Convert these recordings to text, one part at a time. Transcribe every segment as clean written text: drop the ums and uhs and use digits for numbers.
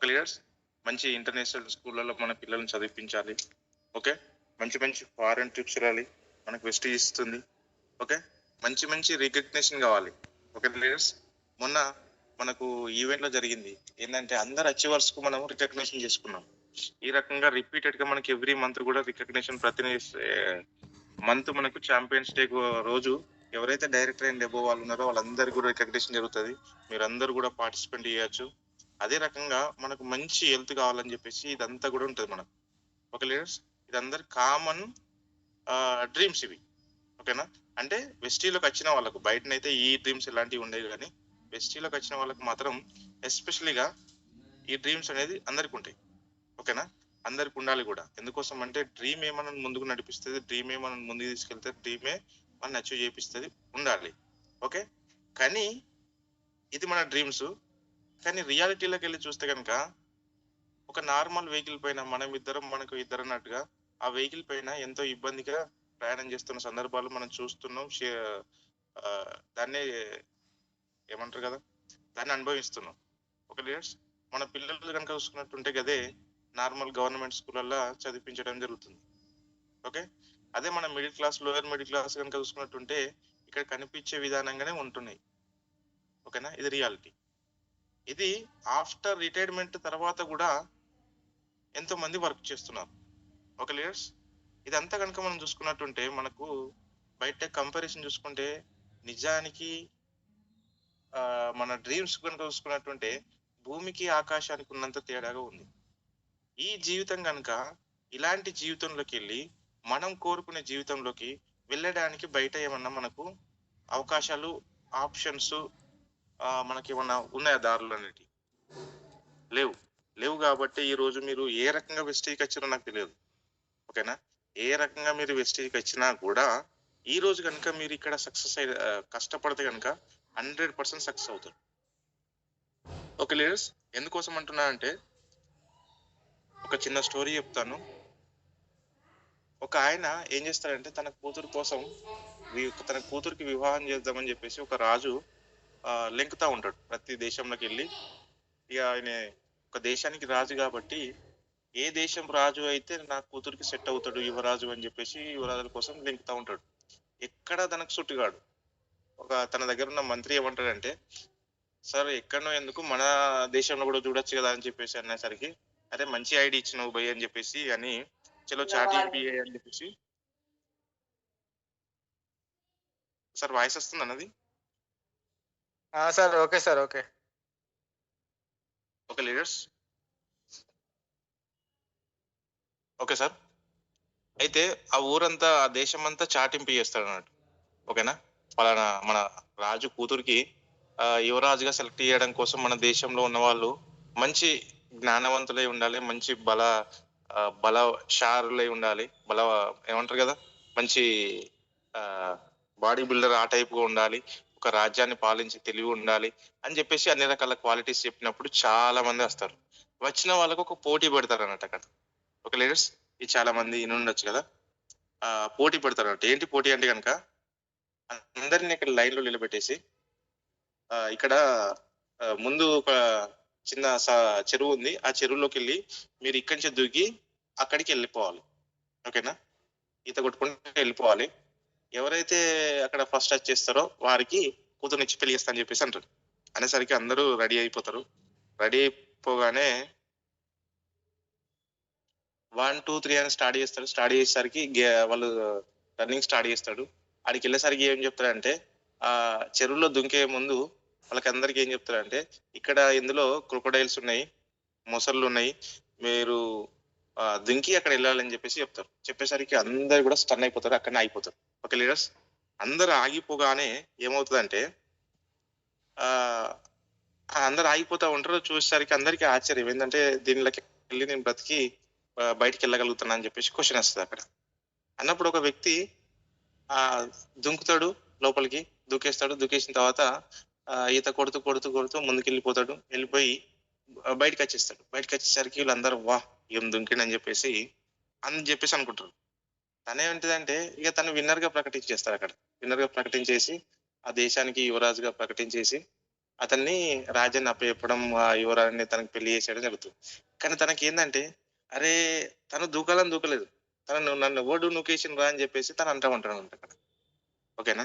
ఒక లీడర్స్ మంచి ఇంటర్నేషనల్ స్కూళ్ళలో మన పిల్లల్ని చదివించాలి. ఓకే, మంచి మంచి ఫారెన్ ట్రిప్స్ వెళ్ళాలి, మనకు వెస్టీజ్ ఇస్తుంది. ఓకే, మంచి మంచి రికగ్నిషన్ కావాలి. ఓకే లీడర్స్, మొన్న మనకు ఈవెంట్ లో జరిగింది ఏంటంటే అందరు అచీవర్స్ కు మనం రికగ్నిషన్ చేసుకున్నాం. ఈ రకంగా రిపీటెడ్ గా మనకి ఎవ్రీ మంత్ కూడా రికగ్నిషన్ ప్రతి మంత్ మనకు ఛాంపియన్స్ డే రోజు ఎవరైతే డైరెక్టర్ అండ్ అబోవ్ వాళ్ళు ఉన్నారో వాళ్ళందరికీ కూడా రికగ్నిషన్ జరుగుతుంది. మీరందరూ కూడా పార్టిసిపేట్ చేయొచ్చు. అదే రకంగా మనకు మంచి హెల్త్ కావాలని చెప్పేసి ఇదంతా కూడా ఉంటుంది మనకు. ఓకే లీడర్స్, ఇదందరు కామన్ డ్రీమ్స్ ఇవి. ఓకేనా, అంటే వెస్టీలోకి వచ్చిన వాళ్ళకు బయటనైతే ఈ డ్రీమ్స్ ఇలాంటివి ఉండేవి, కానీ వెస్టీలోకి వచ్చిన వాళ్ళకు మాత్రం ఎస్పెషలీగా ఈ డ్రీమ్స్ అనేది అందరికి ఉంటాయి. ఓకేనా, అందరికి ఉండాలి కూడా. ఎందుకోసం అంటే డ్రీమ్ ఏమన్నా ముందుకు నడిపిస్తుంది, డ్రీమ్ ఏమన్నా ముందుకు తీసుకెళ్తే డ్రీమే మనం అచీవ్ చేపిస్తుంది, ఉండాలి. ఓకే, కానీ ఇది మన డ్రీమ్స్. కానీ రియాలిటీలోకి వెళ్ళి చూస్తే కనుక ఒక నార్మల్ వెహికల్ పైన మనకు ఇద్దరు అన్నట్టుగా ఆ వెహికల్ పైన ఎంతో ఇబ్బందిగా ప్రయాణం చేస్తున్న సందర్భాలు మనం చూస్తున్నాం. దాన్నే ఏమంటారు కదా, దాన్ని అనుభవిస్తున్నాం. ఒక లీడర్స్, మన పిల్లలు కనుక చూసుకున్నట్టుంటే గదే నార్మల్ గవర్నమెంట్ స్కూళ్ళల్లో చదివించడం జరుగుతుంది. ఓకే, అదే మన middle class lower middle class కనుక చూసుకున్నట్టుంటే ఇక్కడ కనిపించే విధానంగానే ఉంటున్నాయి. ఓకేనా, ఇది రియాలిటీ. ఇది ఆఫ్టర్ రిటైర్మెంట్ తర్వాత కూడా ఎంతో మంది వర్క్ చేస్తున్నారు. ఓకే లీడర్స్, ఇదంతా కనుక మనం చూసుకున్నట్టుంటే మనకు బయట కంపారిజన్ చూసుకుంటే నిజానికి మన డ్రీమ్స్ కనుక చూసుకున్నట్టుంటే భూమికి ఆకాశానికి ఉన్నంత తేడాగా ఉంది. ఈ జీవితం కనుక ఇలాంటి జీవితంలోకి వెళ్ళి మనం కోరుకునే జీవితంలోకి వెళ్ళడానికి బయట ఏమన్నా మనకు అవకాశాలు, ఆప్షన్స్ మనకి ఏమన్నా ఉన్నాయా దారులు అనేటివి? లేవు కాబట్టి ఈ రోజు మీరు ఏ రకంగా వెస్టీజ్కి వచ్చినా నాకు తెలియదు. ఓకేనా, ఏ రకంగా మీరు వెస్టీజ్కి వచ్చినా కూడా ఈ రోజు కనుక మీరు ఇక్కడ సక్సెస్ కష్టపడితే కనుక 100% సక్సెస్ అవుతారు. ఓకే లీడర్స్, ఎందుకోసం అంటున్నా అంటే ఒక చిన్న స్టోరీ చెప్తాను. ఒక ఆయన ఏం చేస్తాడంటే తన కూతురు కోసం తన కూతురికి వివాహం చేద్దామని చెప్పేసి ఒక రాజు లెంకుతా ఉంటాడు ప్రతి దేశంలోకి వెళ్ళి. ఇక ఆయన ఒక దేశానికి రాజు కాబట్టి ఏ దేశం రాజు అయితే నా కూతురికి సెట్ అవుతాడు యువరాజు అని చెప్పేసి యువరాజుల కోసం లెంకుతా ఉంటాడు. ఎక్కడ తనకు సుట్టుగాడు. తన దగ్గర ఉన్న మంత్రి ఏమంటాడంటే, సార్ ఎక్కడనో ఎందుకు మన దేశంలో కూడా చూడొచ్చు కదా అని చెప్పేసి అనేసరికి, అరే మంచి ఐడి ఇచ్చినావు భయ్ అని చెప్పేసి అని చలో చాటింపి అని చెప్పేసి. సార్ వాయిస్ వస్తుంది అన్నది? Sir okay sir okay okay leaders, okay sir. అయితే ఆ ఊరంతా ఆ దేశం అంతా చాటింపు చేస్తాడు అన్నట్టు. ఓకేనా, పలానా మన రాజు కూతురికి యువరాజుగా సెలెక్ట్ చేయడం కోసం మన దేశంలో ఉన్న వాళ్ళు మంచి జ్ఞానవంతులై ఉండాలి, మంచి బలశారులై ఉండాలి, ఏమంటారు కదా, మంచి బాడీ బిల్డర్ ఆ టైప్ గా ఉండాలి, ఒక రాజ్యాన్ని పాలించి తెలివి ఉండాలి అని చెప్పేసి అన్ని రకాల క్వాలిటీస్ చెప్పినప్పుడు చాలా మంది వస్తారు. వచ్చిన వాళ్ళకు ఒక పోటీ పెడతారు అన్నట్టు అక్కడ. ఒక లీడర్స్, ఇది చాలా మంది ఉండొచ్చు కదా, పోటీ పెడతారు అన్నట్టు. ఏంటి పోటీ అంటే కనుక అందరిని ఇక్కడ లైన్ లో నిలబెట్టేసి ఇక్కడ ముందు ఒక చిన్న చెరువు ఉంది, ఆ చెరువులోకి వెళ్ళి మీరు ఇక్కడి నుంచి దూకి అక్కడికి వెళ్ళిపోవాలి. ఓకేనా, ఈత కొట్టుకుంటూ వెళ్ళిపోవాలి. ఎవరైతే అక్కడ ఫస్ట్ టచ్ చేస్తారో వారికి కూతురునిచ్చి పెళ్లి చేస్తా అని చెప్పేసి అంటారు. అనేసరికి అందరూ రెడీ అయిపోతారు. రెడీ అయిపోగానే 1 2 3 అని స్టార్ట్ చేస్తాడు. స్టార్ట్ చేసేసరికి వాళ్ళు రన్నింగ్ స్టార్ట్ చేస్తాడు. ఆడికి వెళ్ళేసరికి ఏం చెప్తాడంటే, ఆ చెరువులో దుంకే ముందు వాళ్ళకి అందరికి ఏం చెప్తారంటే, ఇక్కడ ఇందులో క్రొకోడైల్స్ ఉన్నాయి, మొసళ్ళు ఉన్నాయి, మీరు దుంకి అక్కడ వెళ్ళాలని చెప్పేసి చెప్తారు. చెప్పేసరికి అందరు కూడా స్టన్ అయిపోతారు, అక్కడనే ఆగిపోతారు. ఓకే లీడర్స్, అందరు ఆగిపోగానే ఏమవుతుందంటే అందరు ఆగిపోతా ఉంటారు. చూసేసరికి అందరికి ఆశ్చర్యం ఏంటంటే దీనిలోకి వెళ్ళి నేను బ్రతికి బయటికి వెళ్ళగలుగుతున్నా అని చెప్పేసి క్వశ్చన్ వస్తుంది అక్కడ. అన్నప్పుడు ఒక వ్యక్తి దుంకుతాడు, లోపలికి దూకేస్తాడు. దూకేసిన తర్వాత ఈత కొడుతూ కొడుతూ కొడుతూ ముందుకు వెళ్ళిపోతాడు. వెళ్ళిపోయి బయటకు వచ్చేస్తాడు. బయటకు వచ్చేసరికి వీళ్ళందరూ వా ఏం దుంకిండని చెప్పేసి అనుకుంటారు. తనేంటిదంటే ఇక తను విన్నర్ గా ప్రకటించేస్తాడు. అక్కడ విన్నర్ గా ప్రకటించేసి ఆ దేశానికి యువరాజుగా ప్రకటించేసి అతన్ని రాజాన్ని అప్పచెప్పడం, ఆ యువరాణిని తనకి పెళ్లి చేసేయడం జరుగుతుంది. కానీ తనకేందంటే, అరే తను దూకాలని దూకలేదు. తనను నన్ను ఎవడు నూకేసిండ్రా అని చెప్పేసి తను అంటా ఉంటాడనమాట అక్కడ. ఓకేనా?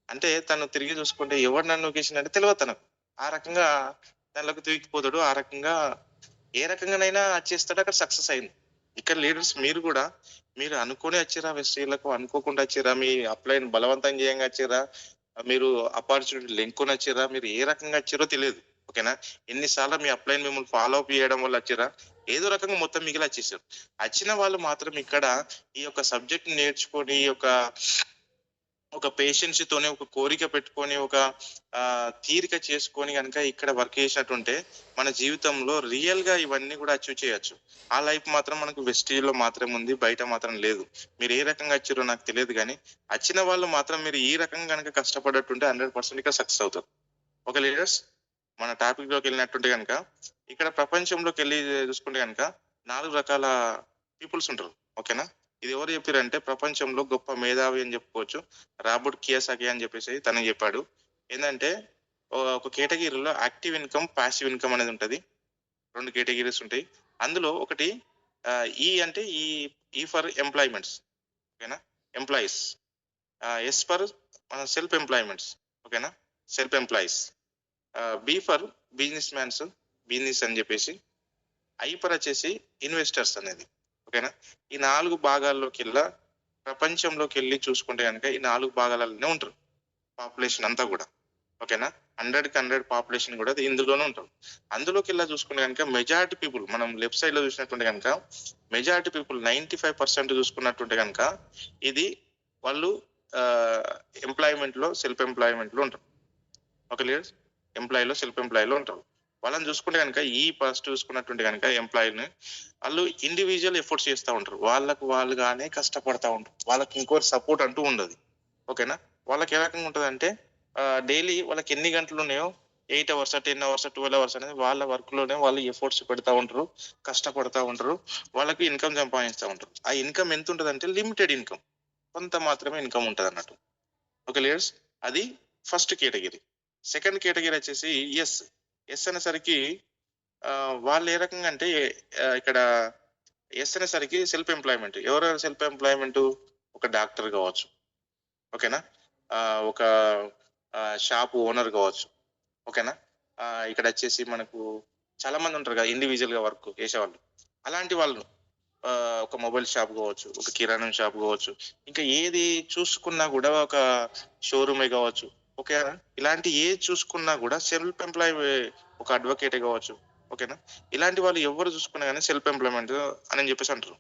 అంటే తను తిరిగి చూసుకుంటే ఎవడు నన్ను నూకేసిండంటే తెలవదు తనకు. ఆ రకంగా దానిలోకి దూకిపోతాడు. ఆ రకంగా ఏ రకంగానైనా చేస్తాడు. అక్కడ సక్సెస్ అయింది. ఇక్కడ లీడర్స్ మీరు కూడా మీరు అనుకోని వచ్చిర్రా వెస్టీలకు, అనుకోకుండా వచ్చిర్రా, మీ అప్లైని బలవంతం చేయంగా వచ్చిర్రా, మీరు ఆపర్చునిటీ లెంకొని వచ్చిర్రా, మీరు ఏ రకంగా వచ్చిర్రో తెలియదు. ఓకేనా? ఎన్నిసార్లు మీ అప్లైని మిమ్మల్ని ఫాలో అప్ చేయడం వల్ల వచ్చిర్రా, ఏదో రకంగా మొత్తం మిగిలి వచ్చేసారు. వచ్చిన వాళ్ళు మాత్రం ఇక్కడ ఈ యొక్క సబ్జెక్ట్ నేర్చుకొని, ఈ యొక్క ఒక పేషెన్స్ తోనే ఒక కోరిక పెట్టుకొని, ఒక తీరిక చేసుకొని గనక ఇక్కడ వర్క్ చేసినట్టుంటే మన జీవితంలో రియల్ గా ఇవన్నీ కూడా అచీవ్ చేయొచ్చు. ఆ లైఫ్ మాత్రం మనకు వెస్టీజ్ లో మాత్రం ఉంది, బయట మాత్రం లేదు. మీరు ఏ రకంగా వచ్చారో నాకు తెలియదు కానీ వచ్చిన వాళ్ళు మాత్రం మీరు ఈ రకంగా కనుక కష్టపడట్టుంటే 100% ఇక్కడ సక్సెస్ అవుతారు. ఒక లీడర్స్ మన టాపిక్ లోకి వెళ్ళినట్టుంటే కనుక ఇక్కడ ప్రపంచంలోకి వెళ్ళి చూసుకుంటే కనుక 4 రకాల పీపుల్స్ ఉంటారు. ఓకేనా? ఇది ఎవరు చెప్పారంటే ప్రపంచంలో గొప్ప మేధావి అని చెప్పుకోవచ్చు, రాబర్ట్ కియోసాకి అని చెప్పేసి తను చెప్పాడు. ఏంటంటే ఒక కేటగిరీలో యాక్టివ్ ఇన్కమ్, పాసివ్ ఇన్కమ్ అనేది ఉంటది. 2 కేటగిరీస్ ఉంటాయి. అందులో ఒకటి ఈ అంటే ఈ ఫర్ ఎంప్లాయ్మెంట్స్. ఓకేనా? Employees. S for self employments. ఓకేనా? Self employees. B for business mans, business అని చెప్పేసి. ఐ ఫర్ వచ్చేసి ఇన్వెస్టర్స్ అనేది. ఓకేనా? ఈ 4 భాగాల్లోకి ప్రపంచంలోకి వెళ్ళి చూసుకుంటే కనుక ఈ 4 భాగాలలోనే ఉంటారు పాపులేషన్ అంతా కూడా. ఓకేనా? 100కి 100 పాపులేషన్ కూడా ఇందులోనే ఉంటారు. అందులోకి చూసుకుంటే కనుక మెజారిటీ పీపుల్ మనం లెఫ్ట్ సైడ్ లో చూసినట్టుంటే కనుక మెజారిటీ పీపుల్ 95% చూసుకున్నట్టుంటే కనుక ఇది వాళ్ళు ఎంప్లాయ్మెంట్ లో, సెల్ఫ్ ఎంప్లాయ్మెంట్ లో ఉంటారు. Okay leaders? ఎంప్లాయీలో, సెల్ఫ్ ఎంప్లాయీలో ఉంటారు. వాళ్ళని చూసుకుంటే కనుక ఈ ఫస్ట్ చూసుకున్నట్టుంటే కనుక ఎంప్లాయీని వాళ్ళు ఇండివిజువల్ ఎఫర్ట్స్ చేస్తూ ఉంటారు. వాళ్ళకు వాళ్ళుగానే కష్టపడతా ఉంటారు. వాళ్ళకి ఇంకోటి సపోర్ట్ అంటూ ఉండదు. ఓకేనా? వాళ్ళకి ఏ రకంగా ఉంటుంది అంటే డైలీ వాళ్ళకి ఎన్ని గంటలు ఉన్నాయో 8 అవర్స్, 10 అవర్స్, 12 అవర్స్ అనేది వాళ్ళ వర్క్ లోనే వాళ్ళు ఎఫర్ట్స్ పెడతా ఉంటారు, కష్టపడతా ఉంటారు, వాళ్ళకి ఇన్కమ్ సంపాదిస్తూ ఉంటారు. ఆ ఇన్కమ్ ఎంత ఉంటుంది అంటే లిమిటెడ్ ఇన్కమ్, కొంత మాత్రమే ఇన్కమ్ ఉంటుంది అన్నట్టు. Okay leaders? అది ఫస్ట్ కేటగిరీ. సెకండ్ కేటగిరీ వచ్చేసి ఎస్ అనేసరికి వాళ్ళు ఏ రకంగా అంటే ఇక్కడ ఎస్ అనేసరికి సెల్ఫ్ ఎంప్లాయ్మెంట్. ఎవరు సెల్ఫ్ ఎంప్లాయ్మెంట్? ఒక డాక్టర్ కావచ్చు. ఓకేనా? ఒక షాప్ ఓనర్ కావచ్చు. ఓకేనా? ఇక్కడ వచ్చేసి మనకు చాలా మంది ఉంటారు కదా ఇండివిజువల్ గా వర్క్ చేసేవాళ్ళు. అలాంటి వాళ్ళు ఒక మొబైల్ షాప్ కావచ్చు, ఒక కిరాణం షాప్ కావచ్చు, ఇంకా ఏది చూసుకున్నా కూడా ఒక షోరూమే కావచ్చు. ఓకేనా? ఇలాంటి ఏది చూసుకున్నా కూడా సెల్ఫ్ ఎంప్లాయ్, ఒక అడ్వకేటే కావచ్చు. ఓకేనా? ఇలాంటి వాళ్ళు ఎవరు చూసుకున్నా కానీ సెల్ఫ్ ఎంప్లాయ్మెంట్ అని చెప్పేసి అంటారు.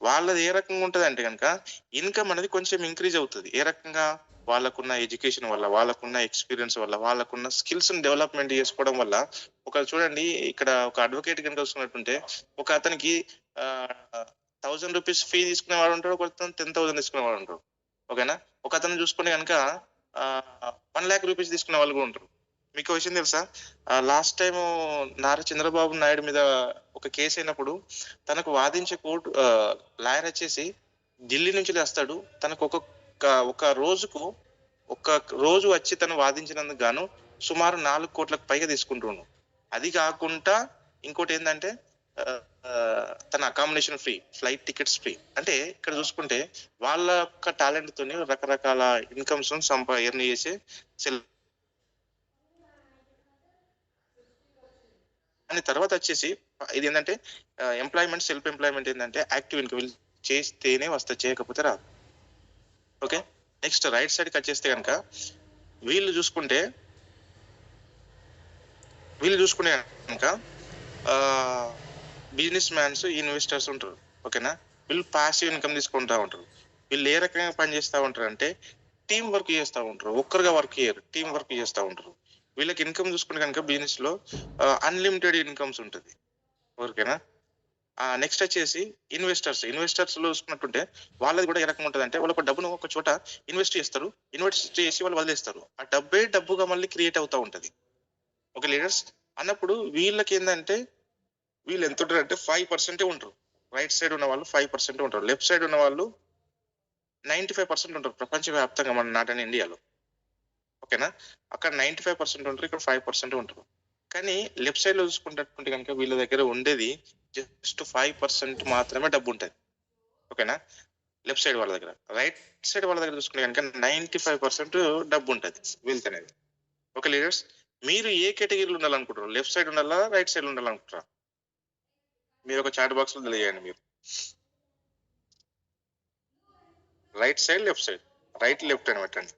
వాళ్ళది ఏ రకంగా ఉంటది అంటే కనుక ఇన్కమ్ అనేది కొంచెం ఇంక్రీజ్ అవుతుంది. ఏ రకంగా? వాళ్ళకున్న ఎడ్యుకేషన్ వల్ల, వాళ్ళకున్న ఎక్స్పీరియన్స్ వల్ల, వాళ్ళకున్న స్కిల్స్ డెవలప్మెంట్ చేసుకోవడం వల్ల. ఒక చూడండి, ఇక్కడ ఒక అడ్వకేట్ కనుక వస్తున్నట్టుంటే ఒక అతనికి 1000 రూపీస్ ఫీ తీసుకునేవాడు ఉంటాడు, ఒక 10,000 తీసుకునేవాడు ఉంటాడు. ఓకేనా? ఒక అతను చూసుకుని కనుక 1,00,000 రూపీస్ తీసుకునే వాళ్ళు కూడా ఉంటారు. మీకు విషయం తెలుసా? లాస్ట్ టైం నారా చంద్రబాబు నాయుడు మీద ఒక కేసు అయినప్పుడు తనకు వాదించే కోర్టు లాయర్ వచ్చేసి ఢిల్లీ నుంచి వస్తాడు. తనకు ఒక రోజు వచ్చి తను వాదించినందుకు గాను సుమారు 4 కోట్లకు పైగా తీసుకుంటున్నాడు. అది కాకుండా ఇంకోటి ఏంటంటే తన accommodation free, flight tickets free. అంటే ఇక్కడ చూసుకుంటే వాళ్ళ యొక్క టాలెంట్ తోని రకరకాల ఇన్కమ్స్ ఎర్న్ చేసే అని తర్వాత వచ్చేసి ఇది ఏంటంటే ఎంప్లాయ్మెంట్, సెల్ఫ్ ఎంప్లాయ్మెంట్ ఏంటంటే యాక్టివ్ ఇన్కమ్ చేస్తేనే వస్తా, చేయకపోతే రాదు. ఓకే? నెక్స్ట్ రైట్ సైడ్కి వచ్చేస్తే కనుక వీళ్ళు చూసుకుంటే కనుక బిజినెస్ మ్యాన్స్, ఇన్వెస్టర్స్ ఉంటారు. ఓకేనా? వీళ్ళు పాసివ్ ఇన్కమ్ తీసుకుంటా ఉంటారు. వీళ్ళు ఏ రకంగా పని చేస్తూ ఉంటారు అంటే టీం వర్క్ చేస్తూ ఉంటారు. ఒక్కరుగా వర్క్ చేయరు, టీం వర్క్ చేస్తూ ఉంటారు. వీళ్ళకి ఇన్కమ్ చూసుకుంటే కనుక బిజినెస్ లో అన్లిమిటెడ్ ఇన్కమ్స్ ఉంటుంది. ఓకేనా? నెక్స్ట్ వచ్చేసి ఇన్వెస్టర్స్ లో చూసుకున్నట్టుంటే వాళ్ళది కూడా ఏ రకంగా ఉంటుంది అంటే వాళ్ళు ఒక డబ్బును ఒక చోట ఇన్వెస్ట్ చేసి వాళ్ళు వదిలేస్తారు. ఆ డబ్బుగా మళ్ళీ క్రియేట్ అవుతా ఉంటది. Okay leaders? అన్నప్పుడు వీళ్ళకి ఏంటంటే వీళ్ళు ఎంత ఉంటారు అంటే 5% ఉంటారు. రైట్ సైడ్ ఉన్న వాళ్ళు 5% ఉంటారు. లెఫ్ట్ సైడ్ ఉన్న వాళ్ళు 95% ఉంటారు ప్రపంచవ్యాప్తంగా, మన నాట్ ఇన్ ఇండియాలో. ఓకేనా. అక్కడ 95% ఉంటారు, ఇక్కడ 5% ఉంటారు. కానీ లెఫ్ట్ సైడ్ లో చూసుకుంటే కనుక వీళ్ళ దగ్గర ఉండేది జస్ట్ 5% మాత్రమే డబ్బు ఉంటుంది. ఓకేనా, లెఫ్ట్ సైడ్ వాళ్ళ దగ్గర. రైట్ సైడ్ వాళ్ళ దగ్గర చూసుకుంటే కనుక 95% డబ్బు ఉంటుంది, వెల్త్ అనేది. ఓకే లీడర్స్, మీరు ఏ కేటగిరీలో ఉండాలనుకుంటారు? లెఫ్ట్ సైడ్ ఉండాలా, రైట్ సైడ్ ఉండాలనుకుంటారా? మీరు ఒక చాట్ బాక్స్ లో తెలియజేయండి. మీరు right side, left side, right left అని పెట్టండి.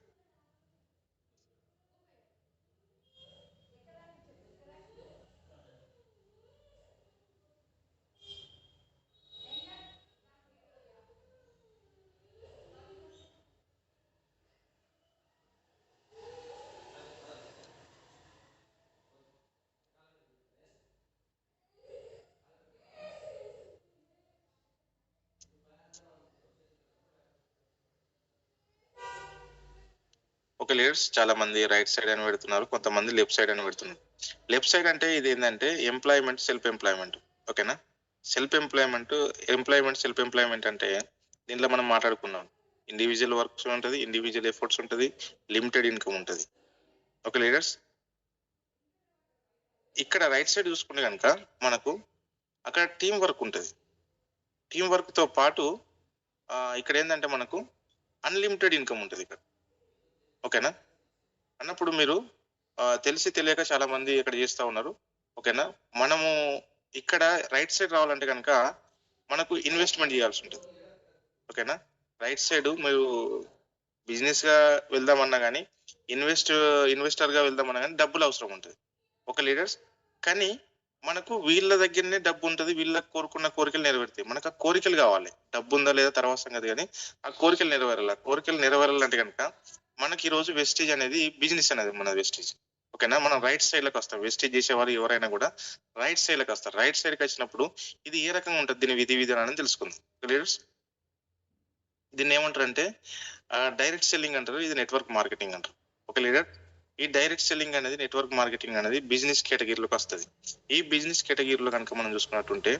ఓకే లీడర్స్, చాలా మంది రైట్ సైడ్ అని పెడుతున్నారు, కొంతమంది లెఫ్ట్ సైడ్ అని పెడుతున్నారు. లెఫ్ట్ సైడ్ అంటే ఇది ఏంటంటే ఎంప్లాయ్మెంట్, సెల్ఫ్ ఎంప్లాయ్మెంట్. ఓకేనా, సెల్ఫ్ ఎంప్లాయ్మెంట్, సెల్ఫ్ ఎంప్లాయ్మెంట్ అంటే దీంట్లో మనం మాట్లాడుకున్నాం, ఇండివిజువల్ వర్క్స్ ఉంటుంది, ఇండివిజువల్ ఎఫర్ట్స్ ఉంటుంది, లిమిటెడ్ ఇన్కమ్ ఉంటుంది. ఓకే లీడర్స్, ఇక్కడ రైట్ సైడ్ చూసుకుంటే కనుక మనకు అక్కడ టీం వర్క్ ఉంటుంది. టీం వర్క్ తో పాటు ఇక్కడ ఏంటంటే మనకు అన్లిమిటెడ్ ఇన్కమ్ ఉంటుంది ఇక్కడ. ఓకేనా, అన్నప్పుడు మీరు తెలిసి తెలియక చాలా మంది ఇక్కడ చేస్తూ ఉన్నారు. ఓకేనా, మనము ఇక్కడ రైట్ సైడ్ రావాలంటే కనుక మనకు ఇన్వెస్ట్మెంట్ చేయాల్సి ఉంటుంది. ఓకేనా, రైట్ సైడ్ మీరు బిజినెస్ గా వెళ్దామన్నా కానీ, ఇన్వెస్టర్ గా వెళ్దామన్నా కానీ డబ్బులు అవసరం ఉంటుంది. ఒక లీడర్స్, కానీ మనకు వీళ్ళ దగ్గరనే డబ్బు ఉంటుంది, వీళ్ళకి కోరుకున్న కోరికలు నెరవేరుతాయి. మనకు ఆ కోరికలు కావాలి, డబ్బు ఉందా లేదా తర్వాత సంగతి, కానీ ఆ కోరికలు నెరవేరాలి. కోరికలు నెరవేరాలంటే కనుక మనకి ఈ రోజు వెస్టేజ్ అనేది బిజినెస్ అనేది మన వెస్టేజ్. ఓకేనా, మనం రైట్ సైడ్ లకు వస్తాం. వెస్టేజ్ చేసేవారు ఎవరైనా కూడా రైట్ సైడ్ లకు వస్తారు. రైట్ సైడ్ కి వచ్చినప్పుడు ఇది ఏ రకంగా ఉంటుంది, దీని విధి విధానం తెలుసుకుందాం లీడర్స్. దీన్ని ఏమంటారు అంటే డైరెక్ట్ సెల్లింగ్ అంటారు, ఇది నెట్వర్క్ మార్కెటింగ్ అంటారు. ఓకే లీడర్, ఈ డైరెక్ట్ సెల్లింగ్ అనేది, నెట్వర్క్ మార్కెటింగ్ అనేది బిజినెస్ కేటగిరీలోకి వస్తుంది. ఈ బిజినెస్ కేటగిరీలో కనుక మనం చూసుకున్నట్టుంటే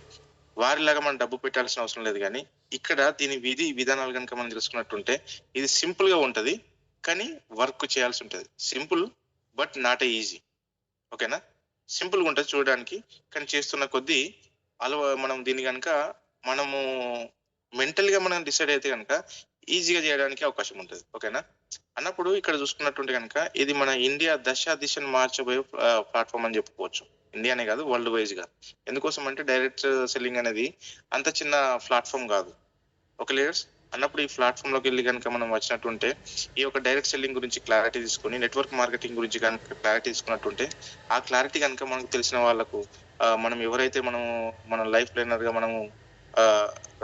వారిలాగా మనం డబ్బు పెట్టాల్సిన అవసరం లేదు. కానీ ఇక్కడ దీని విధి విధానాలు కనుక మనం తెలుసుకున్నట్టుంటే ఇది సింపుల్ గా ఉంటది, కానీ వర్క్ చేయాల్సి ఉంటుంది. Simple but not easy. ఓకేనా, సింపుల్ గా ఉంటుంది చూడడానికి, కానీ చేస్తున్న కొద్దీ మనం దీన్ని కనుక మనము మెంటల్ గా మనం డిసైడ్ అయితే కనుక ఈజీగా చేయడానికి అవకాశం ఉంటుంది. ఓకేనా, అన్నప్పుడు ఇక్కడ చూసుకున్నట్టుంటే కనుక ఇది మన ఇండియా దిశను మార్చబోయే ప్లాట్ఫామ్ అని చెప్పుకోవచ్చు. ఇండియానే కాదు, వరల్డ్ వైజ్ గా. ఎందుకోసం అంటే డైరెక్ట్ సెల్లింగ్ అనేది అంత చిన్న ప్లాట్ఫామ్ కాదు. ఓకే లీడర్స్, అన్నప్పుడు ఈ ప్లాట్ఫామ్ లోకి వెళ్ళి కనుక మనం వచ్చినట్టుంటే ఈ యొక్క డైరెక్ట్ సెల్లింగ్ గురించి క్లారిటీ తీసుకొని, నెట్వర్క్ మార్కెటింగ్ గురించి కనుక క్లారిటీ తీసుకున్నట్టుంటే, ఆ క్లారిటీ కనుక మనకు తెలిసిన వాళ్ళకు మనం ఎవరైతే మన లైఫ్ ప్లానర్ గా మనము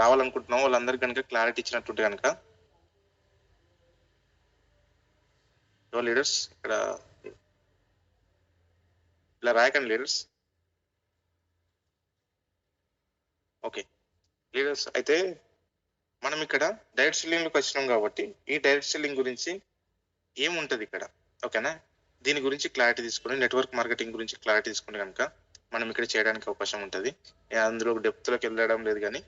రావాలనుకుంటున్నామో వాళ్ళందరికీ కనుక క్లారిటీ ఇచ్చినట్టుంటే కనుక లీడర్స్ ఇక్కడ ఇలా రాయకండి లీడర్స్. ఓకే లీడర్స్, అయితే మనం ఇక్కడ డైరెక్ట్ సెల్లింగ్ లోకి వచ్చినాం కాబట్టి ఈ డైరెక్ట్ సెల్లింగ్ గురించి ఏముంటది ఇక్కడ. ఓకేనా, దీని గురించి క్లారిటీ తీసుకుని, నెట్వర్క్ మార్కెటింగ్ గురించి క్లారిటీ తీసుకుంటే కనుక మనం ఇక్కడ చేయడానికి అవకాశం ఉంటుంది. అందులో డెప్త్ లోకి వెళ్ళడం లేదు, కానీ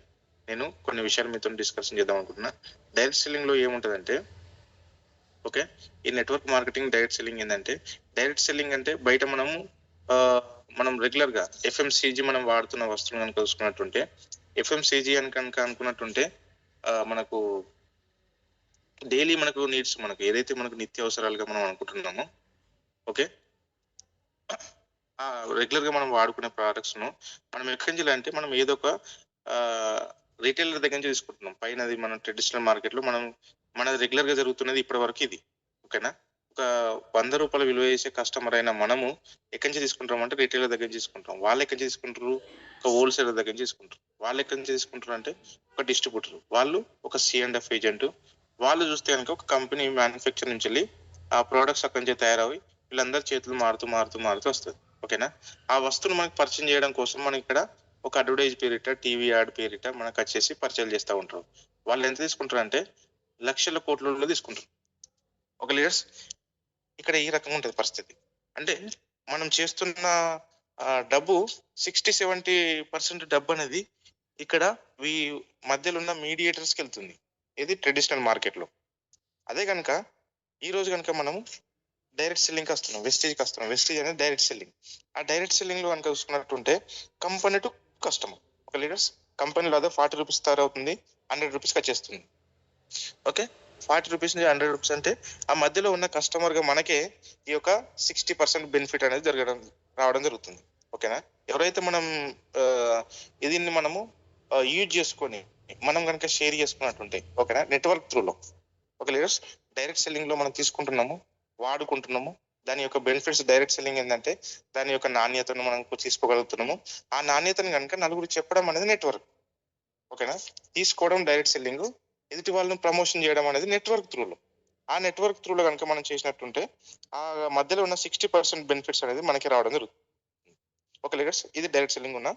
నేను కొన్ని విషయాలు మీతో డిస్కషన్ చేద్దాం అనుకుంటున్నా. డైరెక్ట్ సెల్లింగ్ లో ఏముంటదంటే, ఓకే, ఈ నెట్వర్క్ మార్కెటింగ్ డైరెక్ట్ సెల్లింగ్ ఏంటంటే, డైరెక్ట్ సెల్లింగ్ అంటే బయట మనం రెగ్యులర్ గా ఎఫ్ఎంసీజీ మనం వాడుతున్న వస్తువులు కనుక చూసుకున్నట్టుంటే, ఎఫ్ఎంసీజీ అని కనుక అనుకున్నట్టుంటే మనకు డైలీ మనకు నీడ్స్, మనకు ఏదైతే మనకు నిత్యావసరాలుగా మనం అనుకుంటున్నామో, ఓకే, రెగ్యులర్ గా మనం వాడుకునే ప్రోడక్ట్స్ ను మనం ఎక్కడి నుంచి అంటే మనం ఏదో ఒక రీటైలర్ దగ్గర నుంచి తీసుకుంటున్నాం. పైన మన ట్రెడిషనల్ మార్కెట్ లో మనది రెగ్యులర్ గా జరుగుతున్నది ఇప్పటి వరకు ఇది. ఓకేనా, ఒక 100 రూపాయల విలువ చేసే కస్టమర్ అయిన మనము ఎక్కడి నుంచి తీసుకుంటాం అంటే రీటైలర్ దగ్గర నుంచి తీసుకుంటాం. వాళ్ళు ఎక్కడి నుంచి తీసుకుంటారు, ఒక హోల్సేలర్ దగ్గర నుంచి తీసుకుంటారు. వాళ్ళు ఎక్కడి నుంచి తీసుకుంటారు అంటే ఒక డిస్ట్రిబ్యూటర్, వాళ్ళు ఒక C&F ఏజెంట్. వాళ్ళు చూస్తే కనుక ఒక కంపెనీ మ్యానుఫ్యాక్చర్ నుంచి వెళ్ళి ఆ ప్రోడక్ట్స్ అక్కడి నుంచి తయారవి వీళ్ళందరి చేతులు మారుతూ వస్తుంది. ఓకేనా, ఆ వస్తువును మనకి పరిచయం చేయడం కోసం మనం ఇక్కడ ఒక అడ్వర్టైజ్ పేరిట, టీవీ యాడ్ పేరిట మనకు వచ్చేసి పరిచయం చేస్తూ ఉంటారు. వాళ్ళు ఎంత తీసుకుంటారు అంటే లక్షల కోట్లలో తీసుకుంటారు. ఒక లీడర్స్, ఇక్కడ ఈ రకంగా ఉంటుంది పరిస్థితి. అంటే మనం చేస్తున్న డబ్బు 60-70% డబ్బు అనేది ఇక్కడ మధ్యలో ఉన్న మీడియేటర్స్ కి వెళ్తుంది, ఇది ట్రెడిషనల్ మార్కెట్ లో. అదే కనుక ఈ రోజు కనుక మనం డైరెక్ట్ సెల్లింగ్కి వస్తున్నాం, వెస్టేజ్కి వస్తున్నాం. వెస్టేజ్ అనేది డైరెక్ట్ సెల్లింగ్. ఆ డైరెక్ట్ సెల్లింగ్లో కనుక చూసుకున్నట్టుంటే company to customer. Okay leaders, కంపెనీలో అదే 40 రూపీస్ తయారు అవుతుంది, 100 రూపీస్కి వచ్చేస్తుంది. ఓకే, 40 రూపీస్ నుంచి 100 రూపీస్ అంటే ఆ మధ్యలో ఉన్న కస్టమర్గా మనకే ఈ యొక్క 60% బెనిఫిట్ అనేది రావడం జరుగుతుంది. ఓకేనా, ఎవరైతే మనం దీన్ని మనము యూజ్ చేసుకొని మనం కనుక షేర్ చేసుకున్నట్టుంటే, ఓకేనా, నెట్వర్క్ త్రూలో. ఓకే లీడర్స్, డైరెక్ట్ సెల్లింగ్ లో మనం తీసుకుంటున్నాము, వాడుకుంటున్నాము. దాని యొక్క బెనిఫిట్స్, డైరెక్ట్ సెల్లింగ్ ఏంటంటే దాని యొక్క నాణ్యతను మనం తీసుకోగలుగుతున్నాము. ఆ నాణ్యతను కనుక నలుగురు చెప్పడం అనేది నెట్వర్క్. ఓకేనా, తీసుకోవడం డైరెక్ట్ సెల్లింగ్, ఎదుటి వాళ్ళని ప్రమోషన్ చేయడం అనేది నెట్వర్క్ త్రూలో. ఆ నెట్వర్క్ త్రూలో కనుక మనం చేసినట్టుంటే ఆ మధ్యలో ఉన్న 60% బెనిఫిట్స్ అనేది మనకి రావడం జరుగుతుంది. ఓకే లీడర్స్, ఇది డైరెక్ట్ సెల్లింగ్ ఉన్న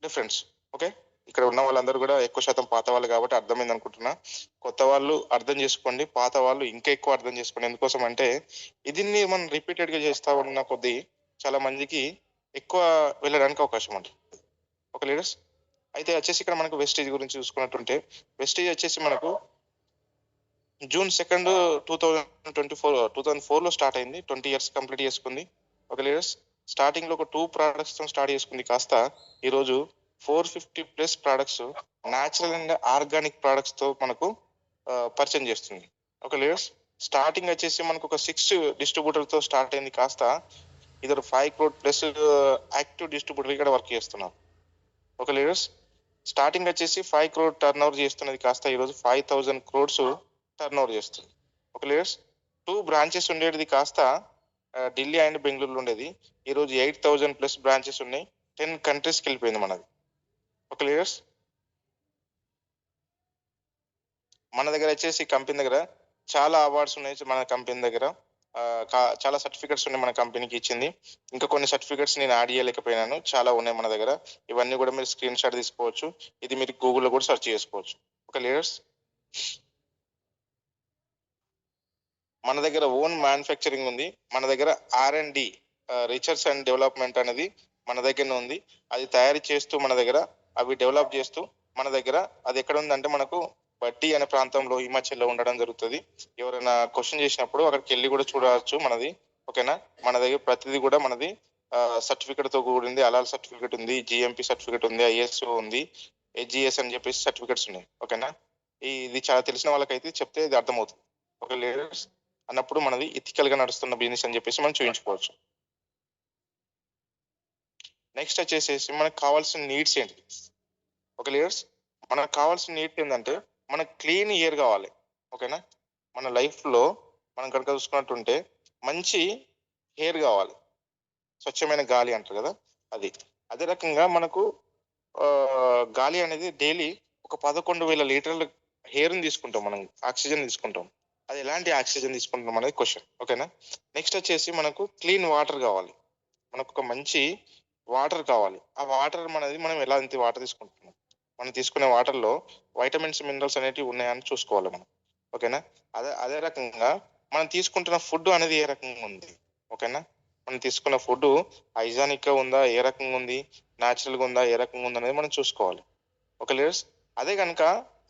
డిఫరెన్స్. ఓకే, ఇక్కడ ఉన్న వాళ్ళందరూ కూడా ఎక్కువ శాతం పాత వాళ్ళు కాబట్టి అర్థమైంది అనుకుంటున్నా. కొత్త వాళ్ళు అర్థం చేసుకోండి, పాత వాళ్ళు ఇంకా ఎక్కువ అర్థం చేసుకోండి. ఎందుకోసం అంటే దీన్ని మనం రిపీటెడ్ గా చేస్తా ఉన్న కొద్దీ చాలా మందికి ఎక్కువ వెళ్ళడానికి అవకాశం ఉంటుంది. ఓకే లీడర్స్, అయితే వచ్చేసి ఇక్కడ మనకు వెస్టేజ్ గురించి చూసుకున్నట్టుంటే, వెస్టేజ్ వచ్చేసి మనకు June 2nd, 2004 లో స్టార్ట్ అయింది. 20 years కంప్లీట్ చేసుకుంది. ఓకే లీడర్స్, స్టార్టింగ్ లో ఒక 2 products తో స్టార్ట్ చేసుకుంది, కాస్త ఈరోజు 450+ products natural and organic products తో మనకు పరిచయం చేస్తుంది. ఓకే లీడర్స్, స్టార్టింగ్ వచ్చేసి మనకు ఒక 6 distributor తో స్టార్ట్ అయింది, కాస్త ఇద్దరు 5 crore+ యాక్టివ్ డిస్ట్రిబ్యూటర్ ఇక్కడ వర్క్ చేస్తున్నారు. ఓకే లీడర్స్, స్టార్టింగ్ వచ్చేసి 5 crore టర్న్ ఓవర్ చేస్తున్నది, కాస్త ఈరోజు 5000 crores టర్న్ ఓవర్ చేస్తుంది. ఓకే లీడర్స్, 2 branches ఉండేది, కాస్త ఢిల్లీ అండ్ బెంగళూరులో ఉండేది, ఈరోజు 8000+ బ్రాంచెస్ ఉన్నాయి, 10 countries వెళ్ళిపోయింది మనది. ఓకే లీడర్స్, మన దగ్గర వచ్చేసి కంపెనీ దగ్గర చాలా అవార్డ్స్ ఉన్నాయి. మన కంపెనీ దగ్గర చాలా సర్టిఫికెట్స్ ఉన్నాయి, మన కంపెనీకి ఇచ్చింది. ఇంకా కొన్ని సర్టిఫికెట్స్ నేను యాడ్ చేయలేకపోయినాను, చాలా ఉన్నాయి మన దగ్గర. ఇవన్నీ కూడా మీరు స్క్రీన్ షాట్ తీసుకోవచ్చు, ఇది మీరు గూగుల్లో కూడా సెర్చ్ చేసుకోవచ్చు. ఓకే లీడర్స్, మన దగ్గర ఓన్ మ్యానుఫ్యాక్చరింగ్ ఉంది, మన దగ్గర R&D రీసెర్చ్ అండ్ డెవలప్మెంట్ అనేది మన దగ్గరనే ఉంది. అది తయారు చేస్తూ మన దగ్గర అవి డెవలప్ చేస్తూ మన దగ్గర అది ఎక్కడ ఉందంటే మనకు బడ్డీ అనే ప్రాంతంలో హిమాచల్లో ఉండడం జరుగుతుంది. ఎవరైనా క్వశ్చన్ చేసినప్పుడు అక్కడికి వెళ్ళి కూడా చూడవచ్చు మనది. ఓకేనా, మన దగ్గర ప్రతిదీ కూడా మనది సర్టిఫికేట్ తో కూడింది. అలాల్ సర్టిఫికేట్ ఉంది, GMP సర్టిఫికేట్ ఉంది, ISO ఉంది, HGS అని చెప్పేసి సర్టిఫికేట్స్ ఉన్నాయి. ఓకేనా, ఇది చాలా తెలిసిన వాళ్ళకైతే చెప్తే ఇది అర్థమవుతుంది. ఓకే లీడర్స్, అన్నప్పుడు మనది ఇథికల్ గా నడుస్తున్న బిజినెస్ అని చెప్పేసి మనం చూపించుకోవచ్చు. నెక్స్ట్ వచ్చేసేసి మనకు కావాల్సిన నీడ్స్ ఏంటి? ఓకే లీడర్స్, మనకు కావాల్సిన నీడ్స్ ఏంటంటే మనకు క్లీన్ ఎయిర్ కావాలి. ఓకేనా, మన లైఫ్ లో మనం కనుక చూసుకున్నట్టుంటే మంచి ఎయిర్ కావాలి, స్వచ్ఛమైన గాలి అంటారు కదా అది. అదే రకంగా మనకు గాలి అనేది డైలీ ఒక 11,000 లీటర్ల ఎయిర్ని తీసుకుంటాం, మనం ఆక్సిజన్ తీసుకుంటాం. అది ఎలాంటి ఆక్సిజన్ తీసుకుంటున్నాం అనేది క్వశ్చన్. ఓకేనా, నెక్స్ట్ వచ్చేసి మనకు క్లీన్ వాటర్ కావాలి, మనకు ఒక మంచి వాటర్ కావాలి. ఆ వాటర్ మనది మనం ఎలాంటి వాటర్ తీసుకుంటున్నాం, మనం తీసుకునే వాటర్లో వైటమిన్స్, మినరల్స్ అనేటివి ఉన్నాయని చూసుకోవాలి మనం. ఓకేనా, అదే రకంగా మనం తీసుకుంటున్న ఫుడ్ అనేది ఏ రకంగా ఉంది. ఓకేనా, మనం తీసుకున్న ఫుడ్ హైజానిక్ గా ఉందా, ఏ రకంగా ఉంది, న్యాచురల్ గా ఉందా, ఏ రకంగా ఉంది అనేది మనం చూసుకోవాలి. ఓకే లీడర్స్, అదే కనుక